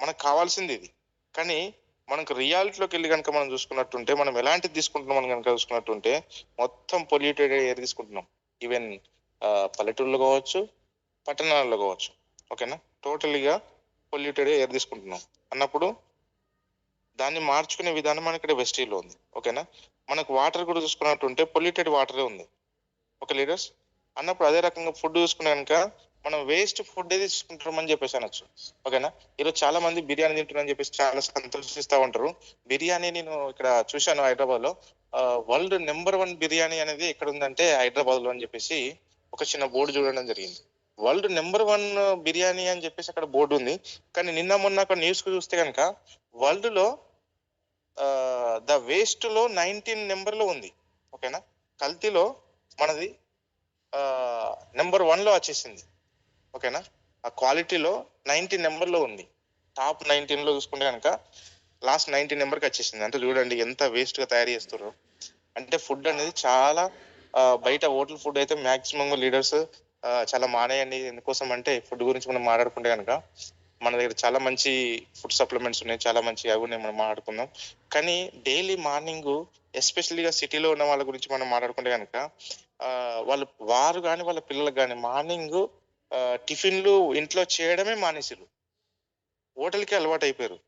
మనకు కావాల్సింది ఇది. కానీ మనకు రియాలిటీలోకి వెళ్ళి కనుక మనం చూసుకున్నట్టుంటే మనం ఎలాంటిది తీసుకుంటున్నాం మనం కనుక చూసుకున్నట్టుంటే మొత్తం పొల్యూటెడ్ ఎయిర్ తీసుకుంటున్నాం. ఈవెన్ పల్లెటూరులో కావచ్చు, పట్టణాలలో కావచ్చు. ఓకేనా, టోటలీగా పొల్యూటెడ్ ఎయిర్ తీసుకుంటున్నాం అన్నప్పుడు దాన్ని మార్చుకునే విధానం మన ఇక్కడ వెస్టీలో ఉంది. ఓకేనా, మనకు వాటర్ కూడా చూసుకున్నట్టుంటే పొల్యూటెడ్ వాటరే ఉంది. ఓకే లీడర్స్, అన్నప్పుడు అదే రకంగా ఫుడ్ చూసుకునే కనుక మనం వేస్ట్ ఫుడ్ ఏది తీసుకుంటామని చెప్పేసి అనొచ్చు. ఓకేనా, ఈరోజు చాలా మంది బిర్యానీ తింటున్నారని చెప్పేసి చాలా సంతోషిస్తూ ఉంటారు. బిర్యానీ నేను ఇక్కడ చూశాను హైదరాబాద్ లో, వరల్డ్ నెంబర్ 1 బిర్యానీ అనేది ఎక్కడ ఉందంటే హైదరాబాద్ లో అని చెప్పేసి ఒక చిన్న బోర్డు చూడడం జరిగింది. వరల్డ్ నెంబర్ 1 బిర్యానీ అని చెప్పేసి అక్కడ బోర్డు ఉంది. కానీ నిన్న మొన్న అక్కడ న్యూస్ కు చూస్తే కనుక వరల్డ్ లో ద వేస్ట్ లో 19 నెంబర్ లో ఉంది. ఓకేనా, కల్తీలో మనది నెంబర్ 1 లో వచ్చేసింది. ఓకేనా, ఆ క్వాలిటీలో 19 నెంబర్ లో ఉంది. టాప్ 19 లో చూసుకుంటే కనుక లాస్ట్ 19 నెంబర్కి వచ్చేసింది. అంటే చూడండి ఎంత వేస్ట్ గా తయారు చేస్తారు. అంటే ఫుడ్ అనేది చాలా బయట హోటల్ ఫుడ్ అయితే మాక్సిమం లీడర్స్ చాలా మానేయండి. ఎందుకోసం అంటే ఫుడ్ గురించి మనం మాట్లాడుకుంటే కనుక మన దగ్గర చాలా మంచి ఫుడ్ సప్లిమెంట్స్ ఉన్నాయి, చాలా మంచి అవి ఉన్నాయి, మనం మాట్లాడుకుందాం. కానీ డైలీ మార్నింగ్ ఎస్పెషల్లీగా సిటీలో ఉన్న వాళ్ళ గురించి మనం మాట్లాడుకుంటే కనుక వారు కానీ వాళ్ళ పిల్లలకు కానీ మార్నింగ్ టిఫిన్లు ఇంట్లో చేయడమే మానేసిరు, హోటల్కి అలవాటు అయిపోయారు.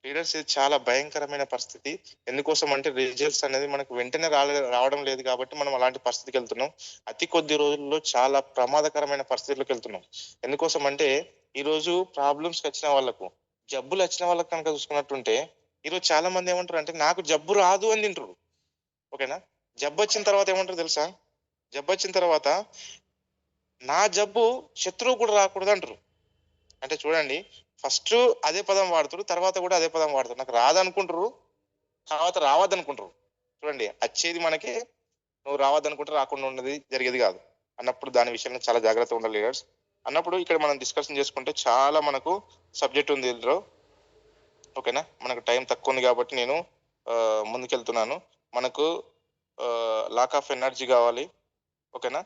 లీడర్స్ ఇది చాలా భయంకరమైన పరిస్థితి. ఎందుకోసం అంటే రిజల్ట్స్ అనేది మనకు వెంటనే రావడం లేదు కాబట్టి మనం అలాంటి పరిస్థితికి వెళ్తున్నాం. అతి కొద్ది రోజుల్లో చాలా ప్రమాదకరమైన పరిస్థితులకు వెళ్తున్నాం. ఎందుకోసం అంటే ఈ రోజు ప్రాబ్లమ్స్ వచ్చిన వాళ్ళకు, జబ్బులు వచ్చిన వాళ్ళకి కనుక చూసుకున్నట్టుంటే ఈరోజు చాలా మంది ఏమంటారు అంటే నాకు జబ్బు రాదు అని తింటారు. ఓకేనా, జబ్బు వచ్చిన తర్వాత ఏమంటారు తెలుసా, జబ్బు వచ్చిన తర్వాత నా జబ్బు శత్రువు కూడా రాకూడదు అంటారు. అంటే చూడండి, ఫస్ట్ అదే పదం వాడుతారు, తర్వాత కూడా అదే పదం వాడతారు. నాకు రాదనుకుంటారు, తర్వాత రావద్దనుకుంటారు. చూడండి, వచ్చేది మనకి, నువ్వు రావద్దనుకుంటే రాకుండా ఉన్నది జరిగేది కాదు అన్నప్పుడు దాని విషయంలో చాలా జాగ్రత్తగా ఉండాలి లీడర్స్. అన్నప్పుడు ఇక్కడ మనం డిస్కషన్ చేసుకుంటే చాలా మనకు సబ్జెక్ట్ ఉంది ఇందులో. ఓకేనా, మనకు టైం తక్కువ ఉంది కాబట్టి నేను ముందుకెళ్తున్నాను. మనకు లాక్ ఆఫ్ ఎనర్జీ కావాలి. ఓకేనా,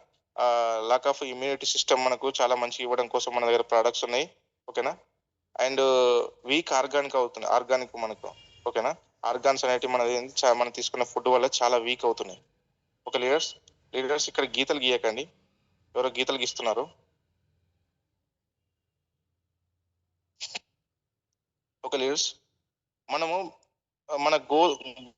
లాక్ ఆఫ్ ఇమ్యూనిటీ సిస్టమ్ మనకు చాలా మంచిగా ఇవ్వడం కోసం మన దగ్గర ప్రోడక్ట్స్ ఉన్నాయి. ఓకేనా, అండ్ వీక్ ఆర్గానిక్ మనకు. ఓకేనా, ఆర్గాన్స్ అనేవి మనం తీసుకున్న ఫుడ్ వల్ల చాలా వీక్ అవుతున్నాయి. ఓకే లీడర్స్ ఇక్కడ గీతలు గీయకండి, ఎవరో గీతలు గీస్తున్నారు. ఓకే లీడర్స్, మనము మన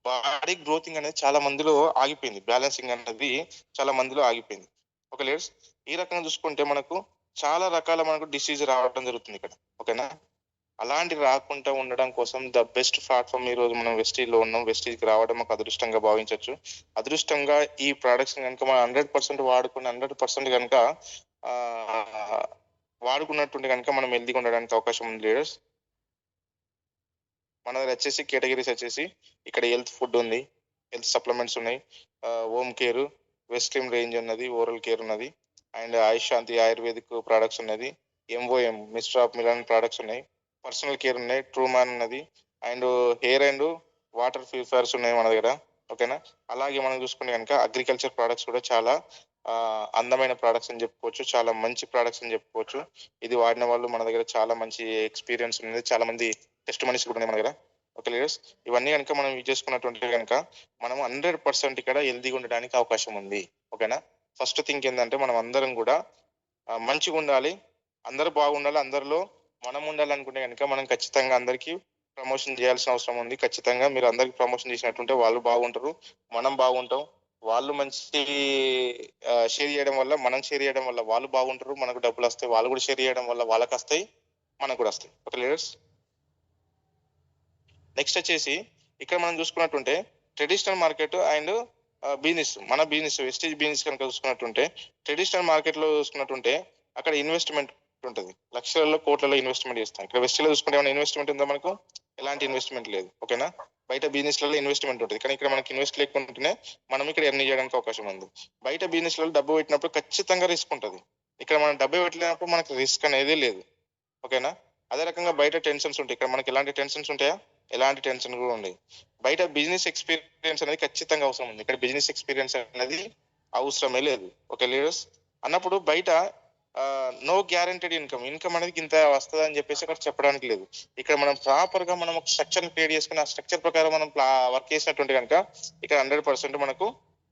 బాడీ గ్రోతింగ్ అనేది చాలా మందిలో ఆగిపోయింది, బ్యాలెన్సింగ్ అనేది చాలా మందిలో ఆగిపోయింది. ఓకే లీడర్స్, ఈ రకంగా చూసుకుంటే మనకు చాలా రకాల మనకు డిసీజ్ రావడం జరుగుతుంది ఇక్కడ. ఓకేనా, అలాంటి రాకుండా ఉండడం కోసం ద బెస్ట్ ప్లాట్ఫామ్ ఈ రోజు మనం వెస్టీజ్లో ఉన్నాం. వెస్టీజ్కి రావడం ఒక అదృష్టంగా భావించవచ్చు. అదృష్టంగా ఈ ప్రోడక్ట్స్ కనుక మనం 100% వాడుకుని 100% కనుక వాడుకున్నట్టుంటే కనుక మనం హెల్తీగా ఉండడానికి అవకాశం ఉంది లీడర్స్. మన దగ్గర వచ్చేసి కేటగిరీస్ వచ్చేసి ఇక్కడ హెల్త్ ఫుడ్ ఉంది, హెల్త్ సప్లిమెంట్స్ ఉన్నాయి, హోమ్ కేర్, వెస్ట్రీమ్ రేంజ్ ఉన్నది, ఓరల్ కేర్ ఉన్నది, అండ్ ఆయుషాంతి ఆయుర్వేదిక్ ప్రోడక్ట్స్ ఉన్నది, MOM mister of Milan products ఉన్నాయి, పర్సనల్ కేర్ ఉన్నాయి, ట్రూ మ్యాన్ ఉన్నది, and hair and water purifiers ఉన్నాయి మన దగ్గర. ఓకేనా, అలాగే మనం చూసుకుంటే కనుక అగ్రికల్చర్ ప్రోడక్ట్స్ కూడా చాలా అందమైన ప్రోడక్ట్స్ అని చెప్పుకోవచ్చు, చాలా మంచి ప్రోడక్ట్స్ అని చెప్పుకోవచ్చు. ఇది వాడిన వాళ్ళు మన దగ్గర చాలా మంచి ఎక్స్పీరియన్స్ ఉన్నది, చాలా మంది టెస్ట్ మనీస్ కూడా ఉన్నాయి మన దగ్గర. ఓకే లీడర్స్, ఇవన్నీ కనుక మనం యూజ్ చేసుకున్నట్టుంటే కనుక మనం 100% ఇక్కడ హెల్తీగా ఉండడానికి అవకాశం ఉంది. ఓకేనా, ఫస్ట్ థింగ్ ఏంటంటే మనం అందరం కూడా మంచిగా ఉండాలి, అందరూ బాగుండాలి, అందరిలో మనం ఉండాలనుకుంటే కనుక మనం ఖచ్చితంగా అందరికీ ప్రమోషన్ చేయాల్సిన అవసరం ఉంది. ఖచ్చితంగా మీరు అందరికి ప్రమోషన్ చేసినట్టుంటే వాళ్ళు బాగుంటారు, మనం బాగుంటాం. వాళ్ళు మంచి షేర్ చేయడం వల్ల, మనం షేర్ చేయడం వల్ల వాళ్ళు బాగుంటారు, మనకు డబ్బులు వస్తాయి. వాళ్ళు కూడా షేర్ చేయడం వల్ల వాళ్ళకి వస్తాయి, మనకు కూడా వస్తాయి. ఓకే లీడర్స్, నెక్స్ట్ వచ్చేసి ఇక్కడ మనం చూసుకున్నట్టుంటే ట్రెడిషనల్ మార్కెట్ అండ్ బిజినెస్. మన బిజినెస్ వెస్టేజ్ బిజినెస్ కనుక చూసుకున్నట్టుంటే ట్రెడిషనల్ మార్కెట్ లో చూసుకున్నట్టుంటే అక్కడ ఇన్వెస్ట్మెంట్ ఉంటుంది, లక్షలలో కోట్లలో ఇన్వెస్ట్మెంట్ చేస్తాం. ఇక్కడ వెస్టీలో చూసుకుంటే ఏమైనా ఇన్వెస్ట్మెంట్ ఉందా, మనకు ఎలాంటి ఇన్వెస్ట్మెంట్ లేదు. ఓకేనా, బయట బిజినెస్ లలో ఇన్వెస్ట్మెంట్ ఉంటుంది, కానీ ఇక్కడ మనకి ఇన్వెస్ట్ లేకుంటేనే మనం ఇక్కడ ఎర్న్ చేయడానికి అవకాశం ఉంది. బయట బిజినెస్ లలో డబ్బు పెట్టినప్పుడు ఖచ్చితంగా రిస్క్ ఉంటుంది, ఇక్కడ మనం డబ్బు పెట్టలేనప్పుడు మనకి రిస్క్ అనేది లేదు. ఓకేనా, అదే రకంగా బయట టెన్షన్స్ ఉంటాయి, ఇక్కడ మనకి ఎలాంటి టెన్షన్స్ ఉంటాయా, ఎలాంటి టెన్షన్ కూడా ఉంది. బయట బిజినెస్ ఎక్స్పీరియన్స్ అనేది ఖచ్చితంగా అవసరం ఉంది, ఇక్కడ బిజినెస్ ఎక్స్పీరియన్స్ అనేది అవసరమే లేదు. ఓకే లీడర్స్, అన్నప్పుడు బయట నో గ్యారంటెడ్ ఇన్కమ్ అనేది ఇంత వస్తుంది అని చెప్పేసి అక్కడ చెప్పడానికి లేదు. ఇక్కడ మనం ప్రాపర్ గా మనం ఒక స్ట్రక్చర్ క్రియేట్ చేసుకుని ఆ స్ట్రక్చర్ ప్రకారం మనం వర్క్ చేసినట్టుంటే కనుక ఇక్కడ 100% మనకు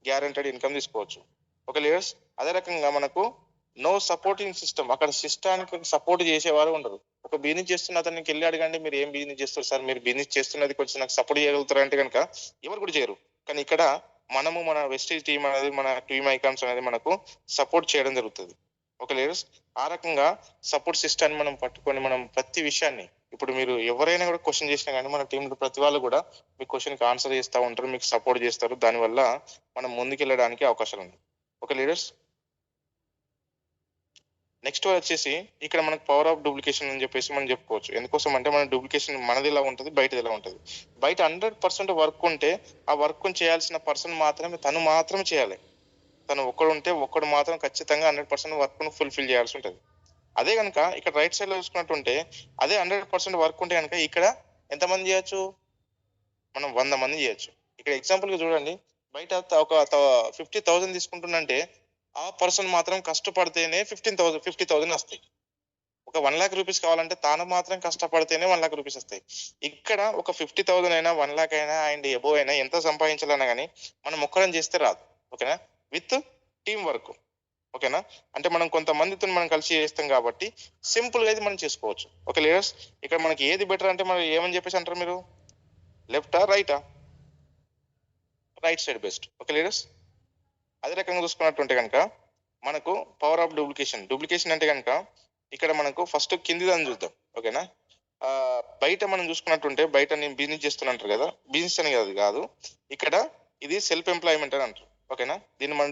గ్యారంటెడ్ ఇన్కమ్ తీసుకోవచ్చు. ఓకే లీడర్స్, అదే రకంగా మనకు నో సపోర్టింగ్ సిస్టమ్, అక్కడ సిస్టానికి సపోర్ట్ చేసేవారు ఉండరు. ఒక బిజినెస్ చేస్తున్న అతనికి వెళ్ళి అడగండి, మీరు ఏం బిజినెస్ చేస్తారు సార్, మీరు బిజినెస్ చేస్తున్నది కొంచెం నాకు సపోర్ట్ చేయగలుగుతారు అంటే కనుక ఎవరు కూడా చేయరు. కానీ ఇక్కడ మనము మన వెస్టేజ్ టీమ్ అనేది, మన టీమ్ ఐకాన్స్ అనేది మనకు సపోర్ట్ చేయడం జరుగుతుంది. ఓకే లీడర్స్, ఆ రకంగా సపోర్ట్ సిస్టాన్ని మనం పట్టుకొని మనం ప్రతి విషయాన్ని, ఇప్పుడు మీరు ఎవరైనా కూడా క్వశ్చన్ చేసినా కానీ మన టీంలో ప్రతి వాళ్ళు కూడా మీ క్వశ్చన్కి ఆన్సర్ చేస్తూ ఉంటారు, మీకు సపోర్ట్ చేస్తారు. దానివల్ల మనం ముందుకెళ్ళడానికి అవకాశాలు ఉంది. ఓకే లీడర్స్, నెక్స్ట్ వచ్చేసి ఇక్కడ మనకు పవర్ ఆఫ్ డూప్లికేషన్ అని చెప్పేసి మనం చెప్పుకోవచ్చు. ఎందుకోసం అంటే మన డూప్లికేషన్ మనది ఎలా ఉంటుంది, బయటది ఎలా ఉంటుంది. బయట 100% వర్క్ ఉంటే ఆ వర్క్ చేయాల్సిన పర్సన్ మాత్రమే తను మాత్రమే చేయాలి. తను ఒక్కడు మాత్రం ఖచ్చితంగా 100% వర్క్ ను ఫుల్ఫిల్ చేయాల్సి ఉంటుంది. అదే కనుక ఇక్కడ రైట్ సైడ్ లో చూసుకున్నట్టుంటే అదే 100% వర్క్ ఉంటే కనుక ఇక్కడ ఎంతమంది చేయొచ్చు, మనం 100 మంది చేయొచ్చు. ఇక్కడ ఎగ్జాంపుల్ గా చూడండి, బయట ఒక 50,000 తీసుకుంటుందంటే ఆ పర్సన్ మాత్రం కష్టపడితేనే 50,000 వస్తాయి. ఒక 1,00,000 రూపీస్ కావాలంటే తాను మాత్రం కష్టపడితేనే 1,00,000 రూపీస్ వస్తాయి. ఇక్కడ ఒక 50,000 అయినా 1,00,000 అయినా అండ్ ఎబో అయినా ఎంత సంపాదించాలన్నా కానీ మనం ఒక్కరం చేస్తే రాదు. ఓకేనా, విత్ టీం వర్క్. ఓకేనా, అంటే మనం కొంతమందితో మనం కలిసి చేస్తాం కాబట్టి సింపుల్ గా ఇది మనం చేసుకోవచ్చు. ఓకే లీడర్స్, ఇక్కడ మనకి ఏది బెటర్ అంటే మనం ఏమని చెప్పేసి అంటారు మీరు, లెఫ్టా రైటా? Right side best. Okay leaders, అదే రకంగా చూసుకున్నట్టుంటే కనుక మనకు పవర్ ఆఫ్ డూప్లికేషన్ అంటే కనుక ఇక్కడ మనకు ఫస్ట్ కింది దాన్ని చూద్దాం. ఓకేనా, బయట మనం చూసుకున్నట్టుంటే బయట నేను బిజినెస్ చేస్తున్నట్టు కదా, బిజినెస్ అని కాదు ఇక్కడ ఇది సెల్ఫ్ ఎంప్లాయ్మెంట్ అని అంటారు. ఓకేనా, దీన్ని మనం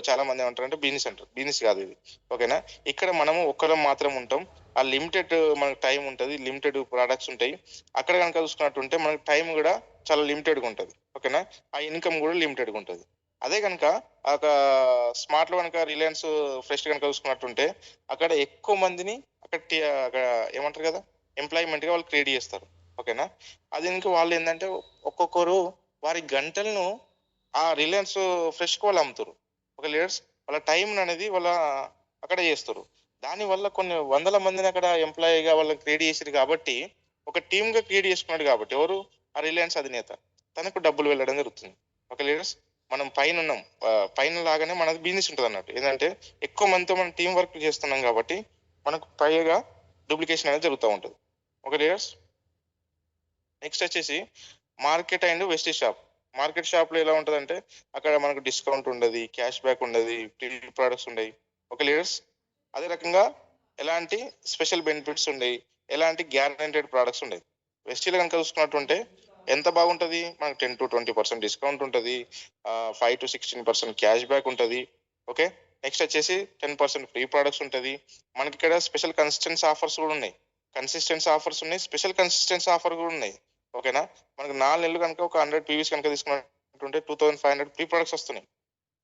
చాలా మంది ఏమంటారు అంటే బిజినెస్ అంటారు. బిజినెస్ కాదు ఇది. ఓకేనా, ఇక్కడ మనము ఒక్కరం మాత్రం ఉంటాం. ఆ లిమిటెడ్ మనకు టైం ఉంటుంది, లిమిటెడ్ ప్రొడక్ట్స్ ఉంటాయి. అక్కడ కనుక చూసుకున్నట్టుంటే మనకు టైం కూడా చాలా లిమిటెడ్గా ఉంటుంది. ఓకేనా, ఆ ఇన్కమ్ కూడా లిమిటెడ్గా ఉంటుంది. అదే కనుక ఒక స్మార్ట్ లో కనుక రిలయన్స్ ఫ్రెష్ కనుక చూసుకున్నట్టుంటే అక్కడ ఎక్కువ మందిని అక్కడ ఏమంటారు కదా ఎంప్లాయ్మెంట్ గా వాళ్ళు క్రియేట్ చేస్తారు. ఓకేనా, అది ఇంకా వాళ్ళు ఏంటంటే ఒక్కొక్కరు వారి గంటలను ఆ రిలయన్స్ ఫ్రెష్ కు వాళ్ళు అమ్ముతారు. ఒక లీడర్స్ వాళ్ళ టైం అనేది వాళ్ళ అక్కడ చేస్తారు. దాని వల్ల కొన్ని వందల మందిని అక్కడ ఎంప్లాయీగా వాళ్ళని క్రియేట్ చేసారు కాబట్టి ఒక టీమ్ గా క్రియేట్ చేసుకున్నాడు కాబట్టి ఎవరు, ఆ రిలయన్స్ అధినేత, తనకు డబ్బులు వెళ్ళడం జరుగుతుంది. ఒక లీడర్స్ మనం పైన ఉన్నాం, పైన లాగానే మనది బిజినెస్ ఉంటుంది అన్నట్టు. ఏంటంటే ఎక్కువ మందితో మనం టీం వర్క్ చేస్తున్నాం కాబట్టి మనకు పైగా డూప్లికేషన్ అనేది జరుగుతూ ఉంటుంది. ఓకే లీడర్స్, నెక్స్ట్ వచ్చేసి market and వెస్టీ shop. Market shop లో ఎలా ఉంటుంది అంటే అక్కడ మనకు డిస్కౌంట్ ఉండదు, క్యాష్ బ్యాక్ ఉండదు, ఫ్రీ ప్రొడక్ట్స్ ఉండవు. ఓకే లీడర్స్, అదే రకంగా ఎలాంటి స్పెషల్ బెనిఫిట్స్ ఉండవు, ఎలాంటి గ్యారంటెడ్ ప్రొడక్ట్స్ ఉండవు. వెస్టీలో కనుక చూసుకున్నట్టుంటే ఎంత బాగుంటుంది, మనకు 10-20% డిస్కౌంట్ ఉంటుంది, 5-16% క్యాష్ బ్యాక్ ఉంటుంది. ఓకే, నెక్స్ట్ వచ్చేసి 10% ఫ్రీ ప్రొడక్ట్స్ ఉంటుంది. మనకి ఇక్కడ స్పెషల్ కన్సిస్టెన్సీ ఆఫర్స్ కూడా ఉన్నాయి, స్పెషల్ కన్సిస్టెన్సీ ఆఫర్ కూడా ఉన్నాయి. ఓకేనా, మనకు 4 నెలలు కనుక ఒక 100 పీవీస్ కనుక తీసుకున్నట్టుంటే 2,500 ఫ్రీ ప్రొడక్ట్స్ వస్తున్నాయి.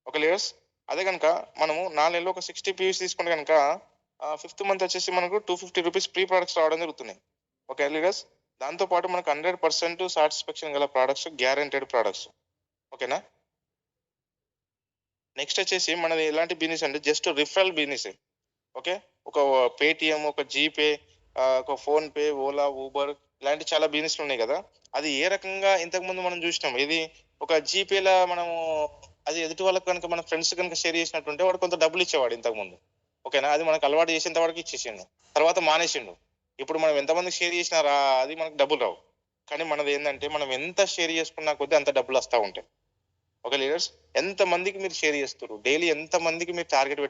ఓకే లీడర్స్, అదే కనుక మనము 4 నెలలు ఒక 60 పీవీస్ తీసుకుంటే కనుక 5th మంత్ వచ్చేసి మనకు 250 రూపీస్ ఫ్రీ ప్రొడక్ట్స్ రావడం జరుగుతున్నాయి. ఓకే లీడర్స్, దాంతో పాటు మనకు 100% సాటిస్ఫాక్షన్ గల ప్రొడక్ట్స్, గ్యారంటెడ్ ప్రొడక్ట్స్. ఓకేనా, నెక్స్ట్ వచ్చేసి మనది ఎలాంటి బిజినెస్ అంటే జస్ట్ రిఫరల్ బిజినెస్. ఓకే, ఒక పేటిఎం, ఒక జీపే, ఒక ఫోన్ పే, ఓలా, ఊబర్ ఇలాంటి చాలా బిజినెస్లు ఉన్నాయి కదా. అది ఏ రకంగా ఇంతకు ముందు మనం చూసినాం, ఇది ఒక జీపేలా మనము అది ఎదుటి వాళ్ళకి కనుక మన ఫ్రెండ్స్ కనుక షేర్ చేసినట్టుంటే వాడు కొంత డబ్బులు ఇచ్చేవాడు ఇంతకు ముందు. ఓకేనా, అది మనకు అలవాటు చేసేంత వరకు ఇచ్చేసిండు, తర్వాత మానేసిండు. ఇప్పుడు మనం ఎంతమందికి షేర్ చేసినారా అది మనకు డబ్బులు రావు. కానీ మనది ఏంటంటే మనం ఎంత షేర్ చేసుకున్నా కొద్దీ అంత డబ్బులు వస్తూ ఉంటాయి. ఓకే లీడర్స్, ఎంత మందికి మీరు షేర్ చేస్తారు, డైలీ ఎంత మందికి మీరు టార్గెట్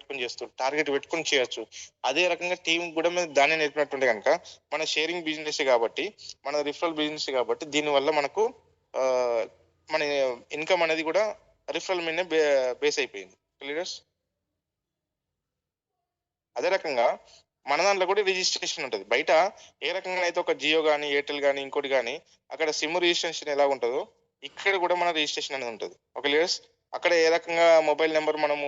పెట్టుకుని చేయొచ్చు. అదే రకంగా టీం కూడా మీరు దాన్ని నేర్పినట్టుంటే కనుక మన షేరింగ్ బిజినెస్ కాబట్టి, మన రిఫరల్ బిజినెస్ కాబట్టి దీనివల్ల మనకు మన ఇన్కమ్ అనేది కూడా రిఫరల్ మీదనే బేస్ అయిపోయింది. లీడర్స్, అదే రకంగా మన దాంట్లో కూడా రిజిస్ట్రేషన్ ఉంటుంది. బయట ఏ రకంగా అయితే ఒక జియో కానీ, ఎయిర్టెల్ కానీ, ఇంకోటి కానీ అక్కడ సిమ్ రిజిస్ట్రేషన్ ఎలా ఉంటుందో ఇక్కడ కూడా మన రిజిస్ట్రేషన్ అనేది ఉంటుంది. ఓకే లీడర్స్, అక్కడ ఏ రకంగా మొబైల్ నెంబర్ మనము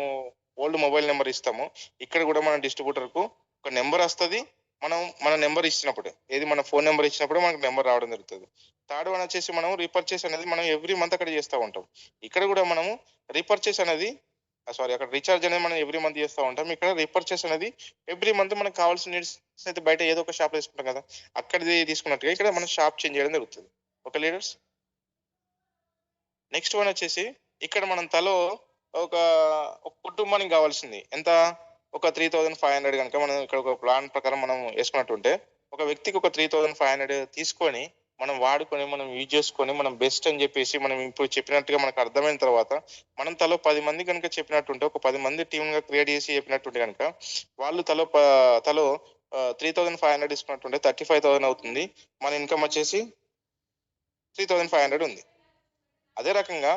ఓల్డ్ మొబైల్ నెంబర్ ఇస్తాము, ఇక్కడ కూడా మన డిస్ట్రిబ్యూటర్ కు ఒక నెంబర్ వస్తుంది. మనం మన నెంబర్ ఇచ్చినప్పుడు, ఏది మన ఫోన్ నెంబర్ ఇచ్చినప్పుడు మనకు నెంబర్ రావడం జరుగుతుంది. థర్డ్ వన్ వచ్చేసి మనం రీపర్చేస్ అనేది మనం ఎవ్రీ మంత్ అక్కడ చేస్తూ ఉంటాం. ఇక్కడ కూడా మనము రీపర్చేస్ అనేది అక్కడ రీఛార్జ్ అనేది మనం ఎవ్రీ మంత్ చేస్తూ ఉంటాం. ఇక్కడ రీపర్చేస్ అనేది ఎవ్రీ మంత్ మనకు కావాల్సిన నీడ్స్ అయితే బయట ఏదో ఒక షాప్ తీసుకుంటాం కదా, అక్కడిది తీసుకున్నట్టుగా ఇక్కడ మనం షాప్ చేంజ్ చేయడం జరుగుతుంది. ఓకే లీడర్స్, నెక్స్ట్ వన్ వచ్చేసి ఇక్కడ మనం తలో ఒక కుటుంబానికి కావాల్సింది ఎంత, ఒక 3,500 కనుక మనం ఇక్కడ ఒక ప్లాన్ ప్రకారం మనం వేసుకున్నట్టుంటే ఒక వ్యక్తికి ఒక 3,500 తీసుకొని మనం వాడుకొని మనం యూజ్ చేసుకొని మనం బెస్ట్ అని చెప్పేసి మనం ఇప్పుడు చెప్పినట్టుగా మనకు అర్థమైన తర్వాత మనం తలో 10 మంది కనుక చెప్పినట్టుంటే ఒక 10 మంది టీమ్ గా క్రియేట్ చేసి చెప్పినట్టుంటే కనుక వాళ్ళు తలో 3,500 తీసుకున్నట్టుంటే 35,000 అవుతుంది. మన ఇన్కమ్ వచ్చేసి 3,500 ఉంది. అదే రకంగా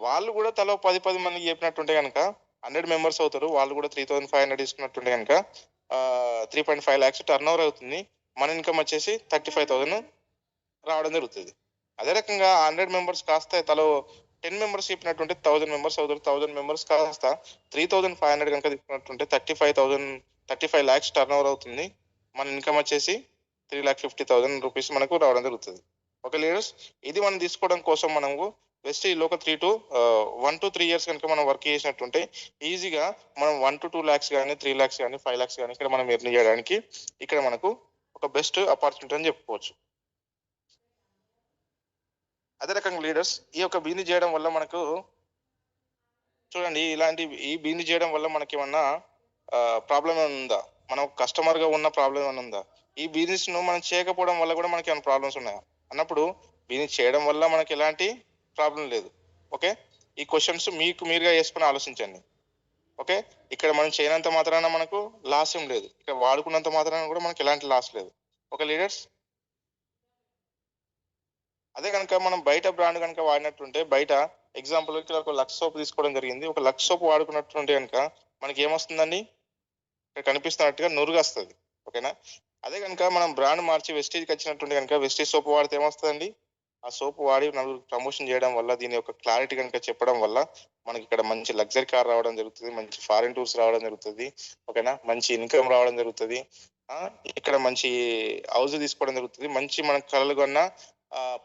వాళ్ళు కూడా తలో 10 మందికి చెప్పినట్టుంటే కనుక 100 మెంబర్స్ అవుతారు. వాళ్ళు కూడా 3,500 తీసుకున్నట్టుంటే కనుక 3.5 lakhs టర్న్ ఓవర్ అవుతుంది. మన ఇన్కమ్ వచ్చేసి 35,000 రావడం జరుగుతుంది. అదే రకంగా 100 మెంబర్స్ కాస్త తలో 10 మెంబర్స్ చెప్పినట్టుంటే 1,000 మెంబర్స్ అవుతారు. 1,000 మెంబర్స్ కాస్త 3,500 కనుక తీసుకున్నట్టుంటే 35 lakhs టర్న్ ఓవర్ అవుతుంది. మన ఇన్కమ్ వచ్చేసి 3,50,000 రూపీస్ మనకు రావడం జరుగుతుంది. ఓకే లీడర్స్, ఇది మనం తీసుకోవడం కోసం మనము వెస్టీజ్లో ఒక 1 to 3 years కనుక మనం వర్క్ చేసినట్టుంటే ఈజీగా మనం 1 to 2 lakhs కానీ 3 lakhs కానీ 5 lakhs కానీ ఇక్కడ మనం ఎర్న్ చేయడానికి ఇక్కడ మనకు ఒక బెస్ట్ ఆపర్చునిటీ అని చెప్పుకోవచ్చు. అదే రకంగా లీడర్స్ ఈ యొక్క బిజినెస్ చేయడం వల్ల మనకు చూడండి ఈ బిజినెస్ చేయడం వల్ల మనకి ఏమన్నా ప్రాబ్లం ఏమైనా ఉందా, మనం కస్టమర్ గా ఉన్న ప్రాబ్లం ఏమైనా ఉందా, ఈ బిజినెస్ ను మనం చేయకపోవడం వల్ల కూడా మనకి ఏమైనా ప్రాబ్లమ్స్ ఉన్నాయా అన్నప్పుడు బిజినెస్ చేయడం వల్ల మనకి ఎలాంటి ప్రాబ్లం లేదు. ఓకే, ఈ క్వశ్చన్స్ మీకు మీరుగా వేసుకుని ఆలోచించండి. ఓకే, ఇక్కడ మనం చేయనంత మాత్రాన మనకు లాస్ ఏం లేదు, ఇక్కడ వాడుకున్నంత మాత్రాన కూడా మనకి ఎలాంటి లాస్ లేదు. ఓకే లీడర్స్, అదే కనుక మనం బయట బ్రాండ్ కనుక వాడినట్టుంటే, బయట ఎగ్జాంపుల్ ఇక్కడ ఒక లక్స్ సోప్ తీసుకోవడం జరిగింది, ఒక లక్స్ సోప్ వాడుకున్నట్టుంటే కనుక మనకి ఏమొస్తుందండి, ఇక్కడ కనిపిస్తున్నట్టుగా నురుగు వస్తుంది. ఓకేనా, అదే కనుక మనం బ్రాండ్ మార్చి వెస్టీజ్కి వచ్చినట్టుంటే కనుక వెస్టీజ్ సోప్ వాడితే ఏమొస్తుందండి, ఆ సోప్ వాడి నలుగురు ప్రమోషన్ చేయడం వల్ల, దీని యొక్క క్లారిటీ కనుక చెప్పడం వల్ల మనకి ఇక్కడ మంచి లగ్జరీ కార్ రావడం జరుగుతుంది, మంచి ఫారిన్ టూర్స్ రావడం జరుగుతుంది. ఓకేనా, మంచి ఇన్కమ్ రావడం జరుగుతుంది. ఇక్కడ మంచి హౌస్ తీసుకోవడం జరుగుతుంది, మంచి మన కళలు కన్నా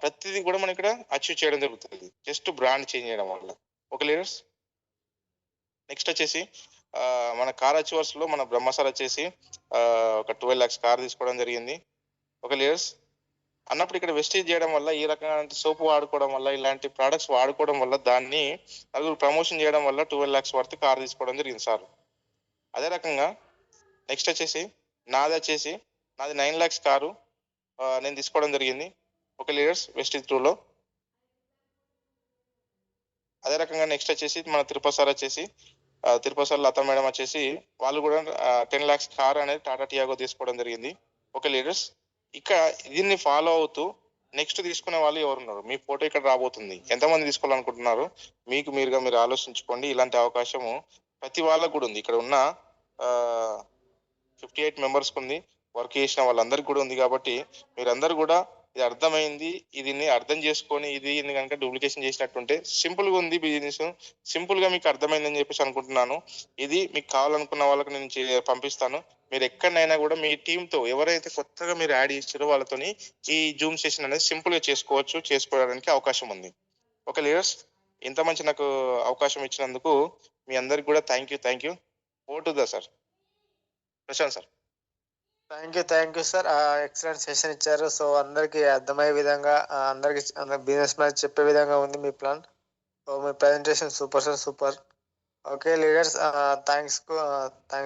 ప్రతిదీ కూడా మనం ఇక్కడ అచీవ్ చేయడం జరుగుతుంది జస్ట్ బ్రాండ్ చేంజ్ చేయడం వల్ల. ఓకే లీడర్స్, నెక్స్ట్ వచ్చేసి మన కార్ అచీవర్స్ లో మన బ్రహ్మసార్ వచ్చేసి ఒక 12 lakhs కార్ తీసుకోవడం జరిగింది. ఓకే లీడర్స్, అన్నప్పుడు ఇక్కడ వెస్టేజ్ చేయడం వల్ల, ఈ రకమైన సోప్ వాడుకోవడం వల్ల, ఇలాంటి ప్రోడక్ట్స్ వాడుకోవడం వల్ల, దాన్ని నలుగురు ప్రమోషన్ చేయడం వల్ల 12 lakhs వర్త్ కార్ తీసుకోవడం జరిగింది సార్. అదే రకంగా నెక్స్ట్ వచ్చేసి నాది 9 lakhs కారు నేను తీసుకోవడం జరిగింది. ఓకే లీడర్స్, వెస్టేజ్ త్రూలో. అదే రకంగా నెక్స్ట్ వచ్చేసి మన తిరుపతి సార్ లతా మేడం వచ్చేసి వాళ్ళు కూడా 10 lakhs కార్ అనేది టాటా టియాగో తీసుకోవడం జరిగింది. ఓకే లీడర్స్, ఇక్కడ దీన్ని ఫాలో అవుతూ నెక్స్ట్ తీసుకునే వాళ్ళు ఎవరున్నారు, మీ ఫోటో ఇక్కడ రాబోతుంది. ఎంతమంది తీసుకోవాలనుకుంటున్నారు మీకు మీరుగా మీరు ఆలోచించుకోండి. ఇలాంటి అవకాశము ప్రతి వాళ్ళకు కూడా ఉంది. ఇక్కడ ఉన్న 58 members ఉంది, వర్క్ చేసిన వాళ్ళందరికీ కూడా ఉంది. కాబట్టి మీరందరూ కూడా ఇది అర్థమైంది, దీన్ని అర్థం చేసుకొని ఇది కనుక డూప్లికేషన్ చేసినట్టుంటే సింపుల్ గా ఉంది బిజినెస్, సింపుల్ గా మీకు అర్థమైందని చెప్పేసి అనుకుంటున్నాను. ఇది మీకు కావాలనుకున్న వాళ్ళకి నేను పంపిస్తాను. మీరు ఎక్కడైనా కూడా మీ టీమ్ తో ఎవరైతే కొత్తగా మీరు యాడ్ చేసారో వాళ్ళతోని ఈ జూమ్ సెషన్ అనేది సింపుల్ గా చేసుకోవడానికి అవకాశం ఉంది. ఓకే లీడర్స్, ఇంత మంచి నాకు అవకాశం ఇచ్చినందుకు మీ అందరికి కూడా thank you. Oh to the sir Prashanth sir. Thank you sir, excellent session ఇచ్చారు. సో అందరికి అర్థమయ్యే విధంగా, అందరికి బిజినెస్ మ్యాన్ చెప్పే విధంగా ఉంది మీ ప్లాన్. సో మీ presentation super sir, super. Okay leaders, thanks